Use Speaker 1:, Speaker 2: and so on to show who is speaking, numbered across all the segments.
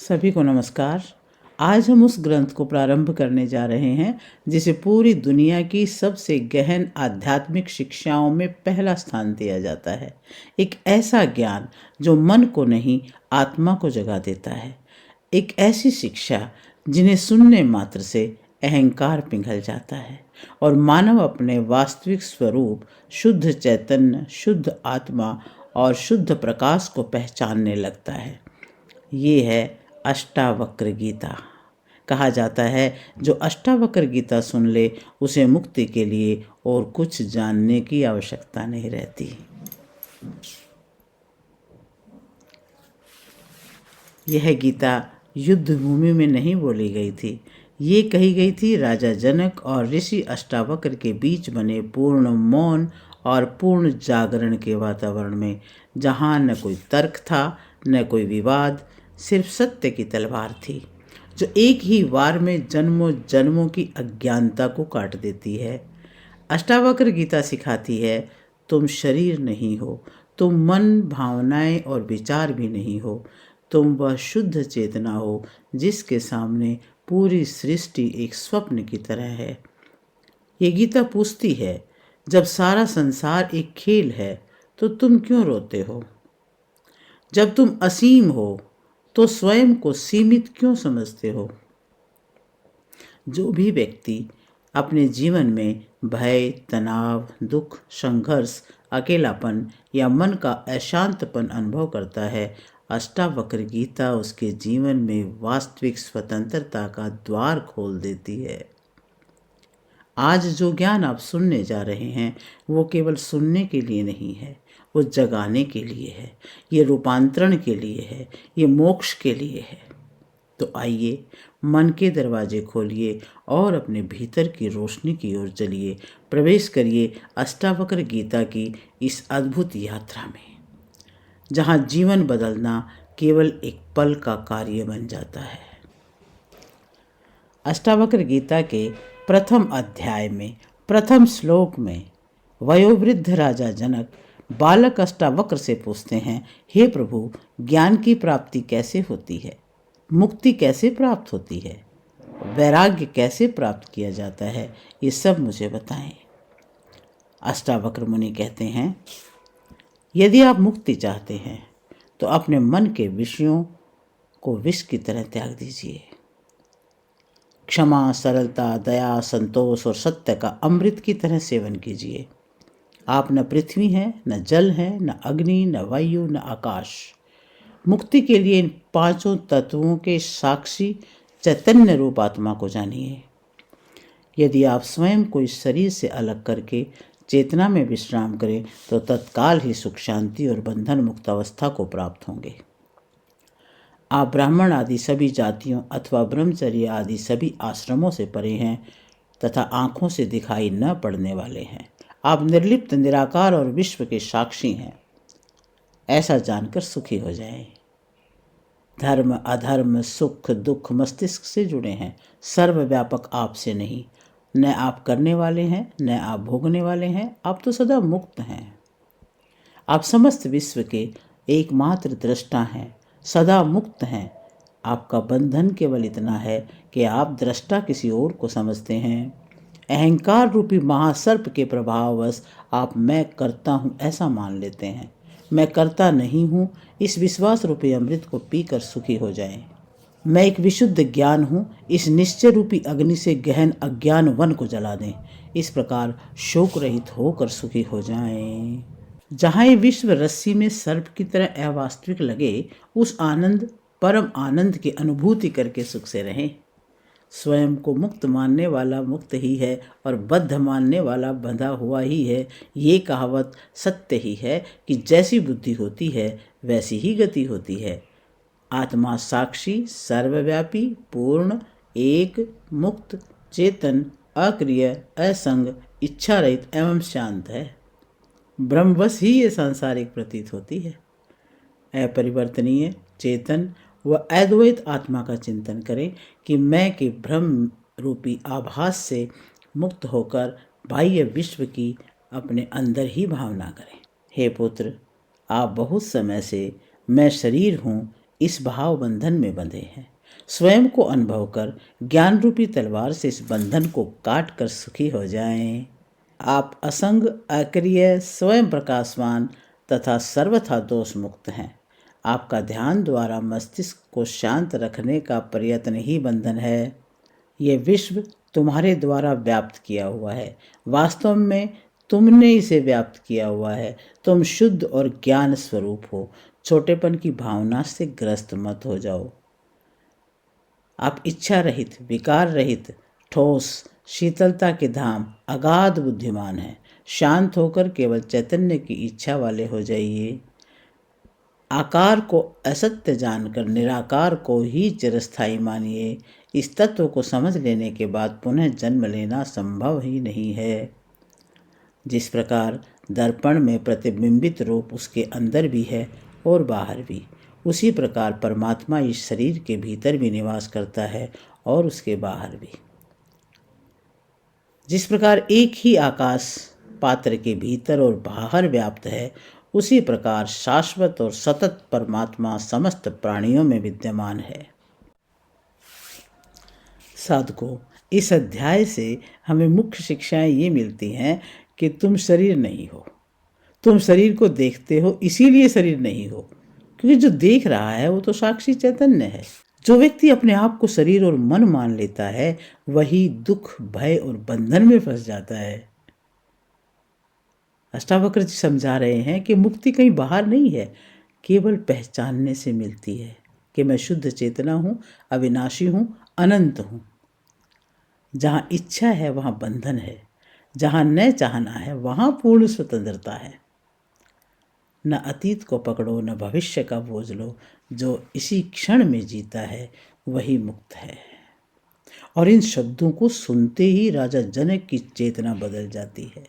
Speaker 1: सभी को नमस्कार। आज हम उस ग्रंथ को प्रारंभ करने जा रहे हैं जिसे पूरी दुनिया की सबसे गहन आध्यात्मिक शिक्षाओं में पहला स्थान दिया जाता है। एक ऐसा ज्ञान जो मन को नहीं, आत्मा को जगा देता है। एक ऐसी शिक्षा जिन्हें सुनने मात्र से अहंकार पिघल जाता है और मानव अपने वास्तविक स्वरूप, शुद्ध चैतन्य, शुद्ध आत्मा और शुद्ध प्रकाश को पहचानने लगता है। ये है अष्टावक्र गीता। कहा जाता है जो अष्टावक्र गीता सुन ले उसे मुक्ति के लिए और कुछ जानने की आवश्यकता नहीं रहती। यह गीता युद्ध भूमि में नहीं बोली गई थी। ये कही गई थी राजा जनक और ऋषि अष्टावक्र के बीच बने पूर्ण मौन और पूर्ण जागरण के वातावरण में, जहाँ न कोई तर्क था, न कोई विवाद, सिर्फ सत्य की तलवार थी जो एक ही वार में जन्मों जन्मों की अज्ञानता को काट देती है। अष्टावक्र गीता सिखाती है, तुम शरीर नहीं हो, तुम मन, भावनाएं और विचार भी नहीं हो, तुम वह शुद्ध चेतना हो जिसके सामने पूरी सृष्टि एक स्वप्न की तरह है। ये गीता पूछती है, जब सारा संसार एक खेल है तो तुम क्यों रोते हो? जब तुम असीम हो तो स्वयं को सीमित क्यों समझते हो? जो भी व्यक्ति अपने जीवन में भय, तनाव, दुख, संघर्ष, अकेलापन या मन का अशांतपन अनुभव करता है, अष्टावक्र गीता उसके जीवन में वास्तविक स्वतंत्रता का द्वार खोल देती है। आज जो ज्ञान आप सुनने जा रहे हैं वो केवल सुनने के लिए नहीं है, वो जगाने के लिए है, ये रूपांतरण के लिए है, ये मोक्ष के लिए है। तो आइए मन के दरवाजे खोलिए और अपने भीतर की रोशनी की ओर चलिए। प्रवेश करिए अष्टावक्र गीता की इस अद्भुत यात्रा में, जहाँ जीवन बदलना केवल एक पल का कार्य बन जाता है। अष्टावक्र गीता के प्रथम अध्याय में प्रथम श्लोक में वयोवृद्ध राजा जनक बालक अष्टावक्र से पूछते हैं, हे प्रभु, ज्ञान की प्राप्ति कैसे होती है? मुक्ति कैसे प्राप्त होती है? वैराग्य कैसे प्राप्त किया जाता है? ये सब मुझे बताएं। अष्टावक्र मुनि कहते हैं, यदि आप मुक्ति चाहते हैं तो अपने मन के विषयों को विष की तरह त्याग दीजिए। क्षमा, सरलता, दया, संतोष और सत्य का अमृत की तरह सेवन कीजिए। आप न पृथ्वी हैं, न जल हैं, न अग्नि, न वायु, न आकाश। मुक्ति के लिए इन पांचों तत्वों के साक्षी चैतन्य रूप आत्मा को जानिए। यदि आप स्वयं को इस शरीर से अलग करके चेतना में विश्राम करें तो तत्काल ही सुख, शांति और बंधन मुक्त अवस्था को प्राप्त होंगे। आप ब्राह्मण आदि सभी जातियों अथवा ब्रह्मचर्य आदि सभी आश्रमों से परे हैं तथा आँखों से दिखाई न पड़ने वाले हैं। आप निर्लिप्त, निराकार और विश्व के साक्षी हैं। ऐसा जानकर सुखी हो जाएं। धर्म, अधर्म, सुख, दुख मस्तिष्क से जुड़े हैं, सर्वव्यापक आपसे नहीं। न आप करने वाले हैं, न आप भोगने वाले हैं, आप तो सदा मुक्त हैं। आप समस्त विश्व के एकमात्र दृष्टा हैं, सदा मुक्त हैं। आपका बंधन केवल इतना है कि आप दृष्टा किसी और को समझते हैं। अहंकार रूपी महासर्प के प्रभाववश आप मैं करता हूँ ऐसा मान लेते हैं। मैं करता नहीं हूँ, इस विश्वास रूपी अमृत को पीकर सुखी हो जाएं। मैं एक विशुद्ध ज्ञान हूँ, इस निश्चय रूपी अग्नि से गहन अज्ञान वन को जला दें। इस प्रकार शोक रहित होकर सुखी हो जाएं। जहाँ ये विश्व रस्सी में सर्प की तरह अवास्तविक लगे, उस आनंद, परम आनंद की अनुभूति करके सुख से रहें। स्वयं को मुक्त मानने वाला मुक्त ही है और बद्ध मानने वाला बंधा हुआ ही है। ये कहावत सत्य ही है कि जैसी बुद्धि होती है वैसी ही गति होती है। आत्मा साक्षी, सर्वव्यापी, पूर्ण, एक, मुक्त, चेतन, अक्रिय, असंग, इच्छा रहित एवं शांत है। ब्रह्मवश ही ये सांसारिक प्रतीत होती है। अपरिवर्तनीय, चेतन व अद्वैत आत्मा का चिंतन करें कि मैं के भ्रम रूपी आभास से मुक्त होकर बाह्य विश्व की अपने अंदर ही भावना करें। हे पुत्र, आप बहुत समय से मैं शरीर हूँ इस भाव बंधन में बंधे हैं। स्वयं को अनुभव कर ज्ञान रूपी तलवार से इस बंधन को काट कर सुखी हो जाएं। आप असंग, अक्रिय, स्वयं प्रकाशवान तथा सर्वथा दोष मुक्त हैं। आपका ध्यान द्वारा मस्तिष्क को शांत रखने का प्रयत्न ही बंधन है। ये विश्व तुम्हारे द्वारा व्याप्त किया हुआ है। वास्तव में तुमने इसे व्याप्त किया हुआ है। तुम शुद्ध और ज्ञान स्वरूप हो। छोटेपन की भावना से ग्रस्त मत हो जाओ। आप इच्छा रहित, विकार रहित, ठोस, शीतलता के धाम, अगाध बुद्धिमान हैं। शांत होकर केवल चैतन्य की इच्छा वाले हो जाइए। आकार को असत्य जानकर निराकार को ही चिरस्थायी मानिए। इस तत्व को समझ लेने के बाद पुनः जन्म लेना संभव ही नहीं है। जिस प्रकार दर्पण में प्रतिबिंबित रूप उसके अंदर भी है और बाहर भी, उसी प्रकार परमात्मा इस शरीर के भीतर भी निवास करता है और उसके बाहर भी। जिस प्रकार एक ही आकाश पात्र के भीतर और बाहर व्याप्त है, उसी प्रकार शाश्वत और सतत परमात्मा समस्त प्राणियों में विद्यमान है। साधकों, इस अध्याय से हमें मुख्य शिक्षाएं ये मिलती हैं कि तुम शरीर नहीं हो। तुम शरीर को देखते हो, इसीलिए शरीर नहीं हो, क्योंकि जो देख रहा है वो तो साक्षी चैतन्य है। जो व्यक्ति अपने आप को शरीर और मन मान लेता है, वही दुख, भय और बंधन में फंस जाता है। अष्टावक्र जी समझा रहे हैं कि मुक्ति कहीं बाहर नहीं है, केवल पहचानने से मिलती है कि मैं शुद्ध चेतना हूँ, अविनाशी हूँ, अनंत हूँ। जहाँ इच्छा है वहाँ बंधन है, जहाँ न चाहना है वहाँ पूर्ण स्वतंत्रता है। न अतीत को पकड़ो, न भविष्य का बोझ लो। जो इसी क्षण में जीता है वही मुक्त है। और इन शब्दों को सुनते ही राजा जनक की चेतना बदल जाती है।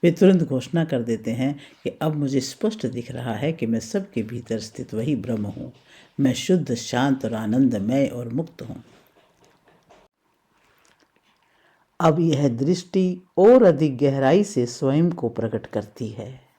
Speaker 1: वे तुरंत घोषणा कर देते हैं कि अब मुझे स्पष्ट दिख रहा है कि मैं सबके भीतर स्थित वही ब्रह्म हूँ। मैं शुद्ध, शांत और आनंदमय और मुक्त हूँ। अब यह दृष्टि और अधिक गहराई से स्वयं को प्रकट करती है।